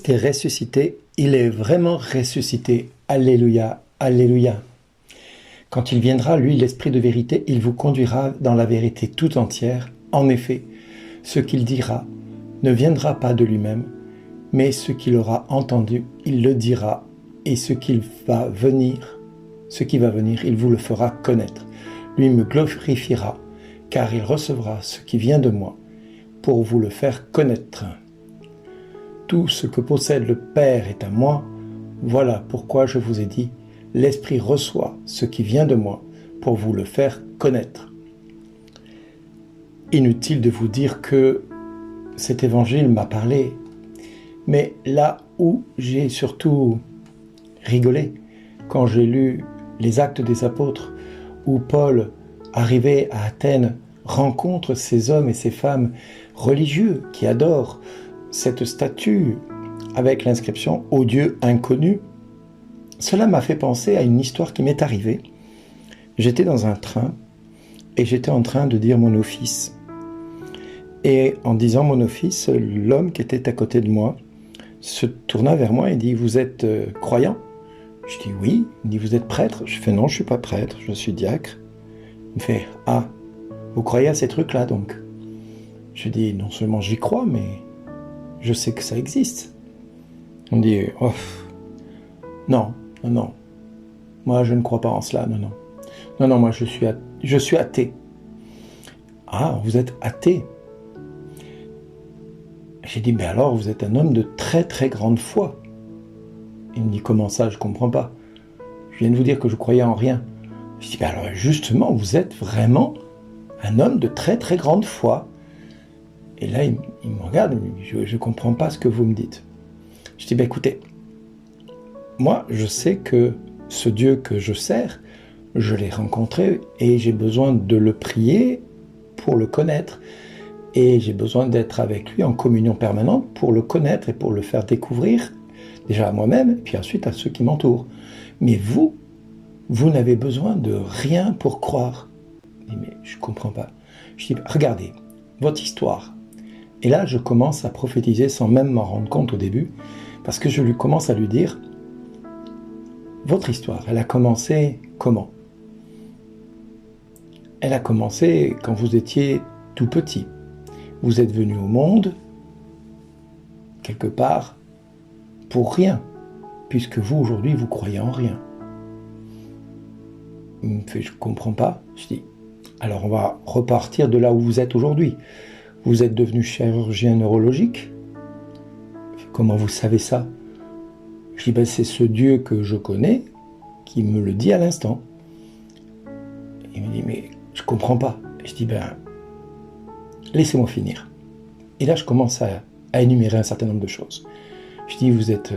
Christ est ressuscité, il est vraiment ressuscité. Alléluia, alléluia. Quand il viendra, lui, l'Esprit de vérité, il vous conduira dans la vérité tout entière. En effet, ce qu'il dira ne viendra pas de lui-même, mais ce qu'il aura entendu, il le dira, et ce qui va venir, il vous le fera connaître. Lui me glorifiera, car il recevra ce qui vient de moi, pour vous le faire connaître. Tout ce que possède le Père est à moi, voilà pourquoi je vous ai dit, l'Esprit reçoit ce qui vient de moi, pour vous le faire connaître. Inutile de vous dire que cet évangile m'a parlé, mais là où j'ai surtout rigolé, quand j'ai lu les Actes des Apôtres, où Paul, arrivé à Athènes, rencontre ces hommes et ces femmes religieux qui adorent cette statue avec l'inscription « Au Dieu inconnu », cela m'a fait penser à une histoire qui m'est arrivée. J'étais dans un train et j'étais en train de dire mon office. Et en disant mon office, l'homme qui était à côté de moi se tourna vers moi et dit « Vous êtes croyant ?» Je dis « Oui ». Il dit « Vous êtes prêtre ?» Je fais « Non, je ne suis pas prêtre, je suis diacre ». Il me fait « Ah, vous croyez à ces trucs-là donc ?» Je dis « Non seulement j'y crois, mais je sais que ça existe. » On dit « Oh, non, non, non. Moi, je ne crois pas en cela, non, non. Non, non, moi, je suis athée. » Ah, vous êtes athée? J'ai dit, mais alors, vous êtes un homme de très, très grande foi. Il me dit, comment ça, je ne comprends pas. Je viens de vous dire que je croyais en rien. Je dis, ben alors, justement, vous êtes vraiment un homme de très, très grande foi. Et là, il me regarde, il me dit, je ne comprends pas ce que vous me dites. Je dis, ben écoutez, moi, je sais que ce Dieu que je sers, je l'ai rencontré et j'ai besoin de le prier pour le connaître. Et j'ai besoin d'être avec lui en communion permanente pour le connaître et pour le faire découvrir, déjà à moi-même, et puis ensuite à ceux qui m'entourent. Mais vous n'avez besoin de rien pour croire. Je dis, mais je ne comprends pas. Je dis, regardez, votre histoire. Et là, je commence à prophétiser sans même m'en rendre compte au début, parce que je commence à lui dire, votre histoire, elle a commencé comment? Elle a commencé quand vous étiez tout petit. Vous êtes venu au monde, quelque part, pour rien, puisque vous, aujourd'hui, vous croyez en rien. Il me fait, je ne comprends pas. Je dis, alors on va repartir de là où vous êtes aujourd'hui. Vous êtes devenu chirurgien neurologique. Comment vous savez ça? Je dis, ben, c'est ce Dieu que je connais qui me le dit à l'instant. Il me dit, mais je ne comprends pas. Je dis, ben, laissez-moi finir. Et là, je commence à énumérer un certain nombre de choses. Je dis, vous êtes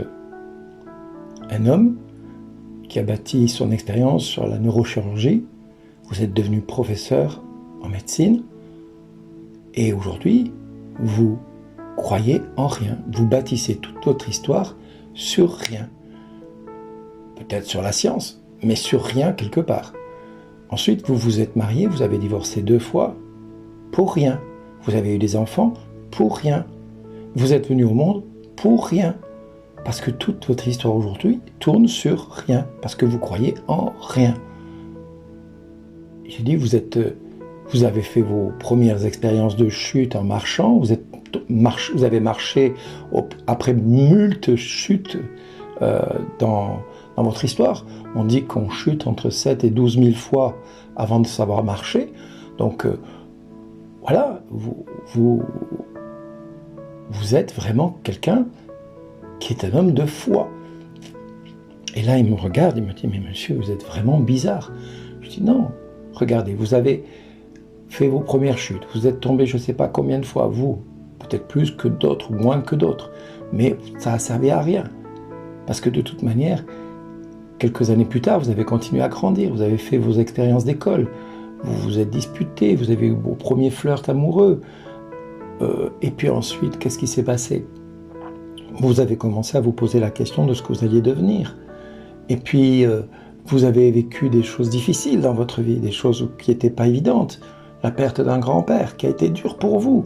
un homme qui a bâti son expérience sur la neurochirurgie. Vous êtes devenu professeur en médecine. Et aujourd'hui, vous croyez en rien. Vous bâtissez toute votre histoire sur rien. Peut-être sur la science, mais sur rien quelque part. Ensuite, vous vous êtes marié, vous avez divorcé 2 fois pour rien. Vous avez eu des enfants pour rien. Vous êtes venu au monde pour rien. Parce que toute votre histoire aujourd'hui tourne sur rien. Parce que vous croyez en rien. J'ai dit, vous avez fait vos premières expériences de chute en marchant. Vous avez marché après moult chutes dans votre histoire. On dit qu'on chute entre 7 et 12 000 fois avant de savoir marcher. Donc, voilà, vous êtes vraiment quelqu'un qui est un homme de foi. Et là, il me regarde, il me dit, mais monsieur, vous êtes vraiment bizarre. Je dis, non, regardez, vous avez fait vos premières chutes, vous êtes tombé je ne sais pas combien de fois, vous, peut-être plus que d'autres, ou moins que d'autres, mais ça n'a servi à rien. Parce que de toute manière, quelques années plus tard, vous avez continué à grandir, vous avez fait vos expériences d'école, vous vous êtes disputé, vous avez eu vos premiers flirts amoureux. Et puis ensuite, qu'est-ce qui s'est passé? Vous avez commencé à vous poser la question de ce que vous alliez devenir. Et puis, vous avez vécu des choses difficiles dans votre vie, des choses qui n'étaient pas évidentes. La perte d'un grand-père qui a été dure pour vous.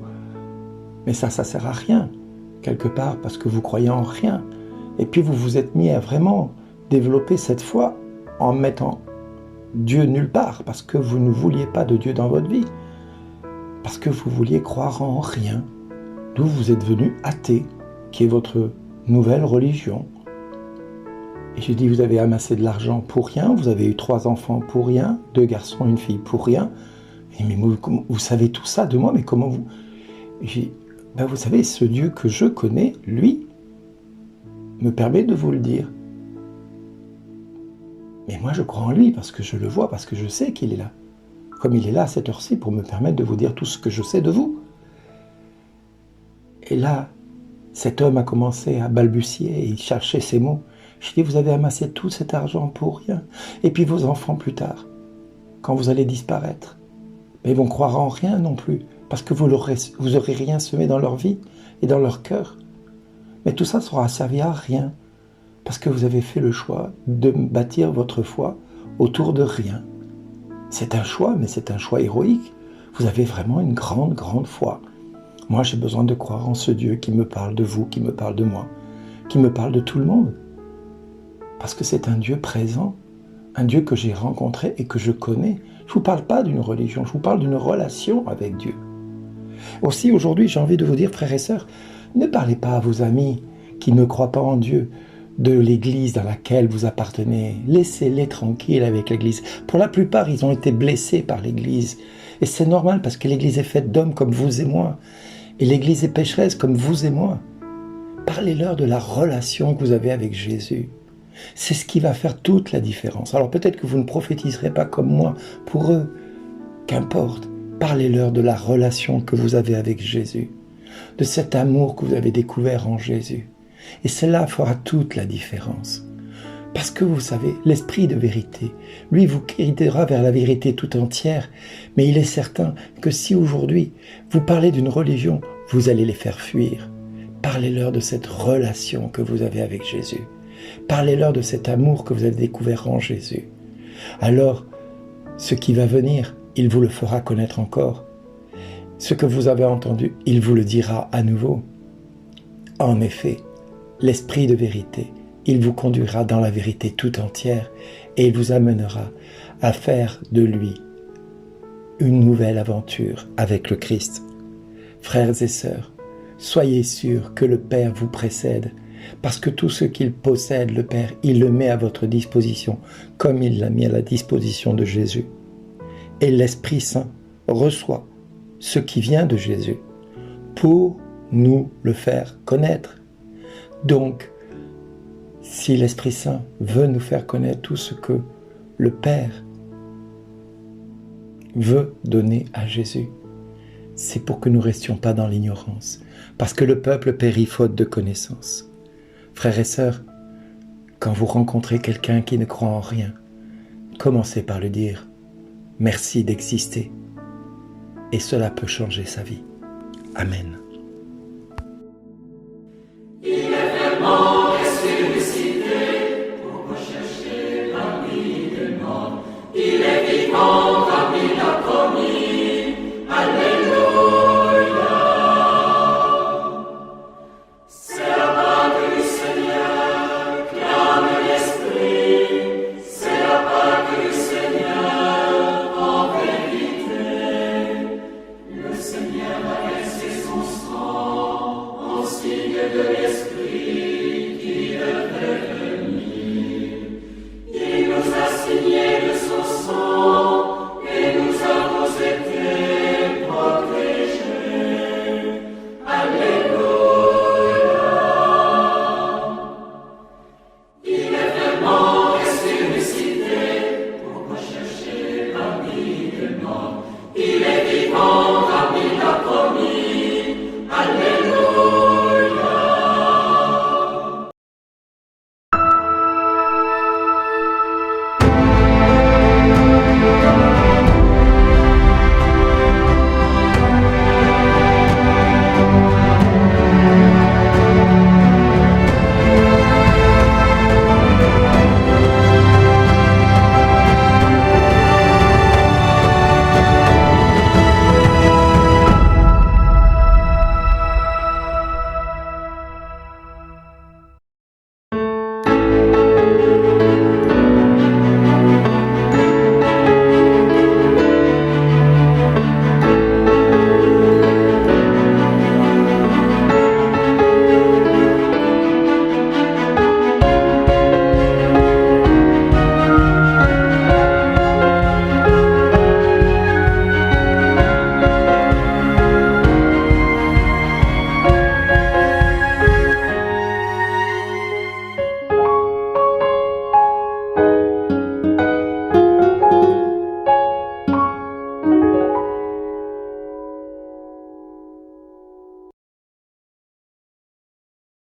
Mais ça ne sert à rien. quelque part parce que vous croyez en rien. Et puis vous vous êtes mis à vraiment développer cette foi en mettant Dieu nulle part, parce que vous ne vouliez pas de Dieu dans votre vie, parce que vous vouliez croire en rien, d'où vous êtes devenu athée, qui est votre nouvelle religion. Et j'ai dit, vous avez amassé de l'argent pour rien, vous avez eu 3 enfants pour rien, 2 garçons, 1 fille pour rien. Et mais vous savez tout ça de moi, mais comment vous... J'ai dit, ben vous savez, ce Dieu que je connais, lui, me permet de vous le dire. Mais moi, je crois en lui parce que je le vois, parce que je sais qu'il est là. Comme il est là à cette heure-ci pour me permettre de vous dire tout ce que je sais de vous. Et là, cet homme a commencé à balbutier et il cherchait ses mots. Je dis, vous avez amassé tout cet argent pour rien. Et puis vos enfants plus tard, quand vous allez disparaître, ils vont croire en rien non plus, parce que vous aurez rien semé dans leur vie et dans leur cœur. Mais tout ça sera servi à rien, parce que vous avez fait le choix de bâtir votre foi autour de rien. C'est un choix, mais c'est un choix héroïque. Vous avez vraiment une grande, grande foi. Moi, j'ai besoin de croire en ce Dieu qui me parle de vous, qui me parle de moi, qui me parle de tout le monde. Parce que c'est un Dieu présent, un Dieu que j'ai rencontré et que je connais. Je ne vous parle pas d'une religion, je vous parle d'une relation avec Dieu. Aussi, aujourd'hui, j'ai envie de vous dire, frères et sœurs, ne parlez pas à vos amis qui ne croient pas en Dieu de l'église dans laquelle vous appartenez. Laissez-les tranquilles avec l'église. Pour la plupart, ils ont été blessés par l'église. Et c'est normal parce que l'église est faite d'hommes comme vous et moi. Et l'église est pécheresse comme vous et moi. Parlez-leur de la relation que vous avez avec Jésus. C'est ce qui va faire toute la différence. Alors peut-être que vous ne prophétiserez pas comme moi pour eux. Qu'importe. Parlez-leur de la relation que vous avez avec Jésus. De cet amour que vous avez découvert en Jésus. Et cela fera toute la différence. Parce que vous savez, l'esprit de vérité, lui vous guidera vers la vérité tout entière. Mais il est certain que si aujourd'hui vous parlez d'une religion, vous allez les faire fuir. Parlez-leur de cette relation que vous avez avec Jésus. Parlez-leur de cet amour que vous avez découvert en Jésus. Alors, ce qui va venir, il vous le fera connaître encore. Ce que vous avez entendu, il vous le dira à nouveau. En effet, l'esprit de vérité, il vous conduira dans la vérité tout entière et il vous amènera à faire de lui une nouvelle aventure avec le Christ. Frères et sœurs, soyez sûrs que le Père vous précède, parce que tout ce qu'il possède, le Père, il le met à votre disposition, comme il l'a mis à la disposition de Jésus. Et l'Esprit Saint reçoit ce qui vient de Jésus pour nous le faire connaître. Donc, si l'Esprit Saint veut nous faire connaître tout ce que le Père veut donner à Jésus, c'est pour que nous ne restions pas dans l'ignorance, parce que le peuple périt faute de connaissance. Frères et sœurs, quand vous rencontrez quelqu'un qui ne croit en rien, commencez par lui dire « Merci d'exister » et cela peut changer sa vie. Amen.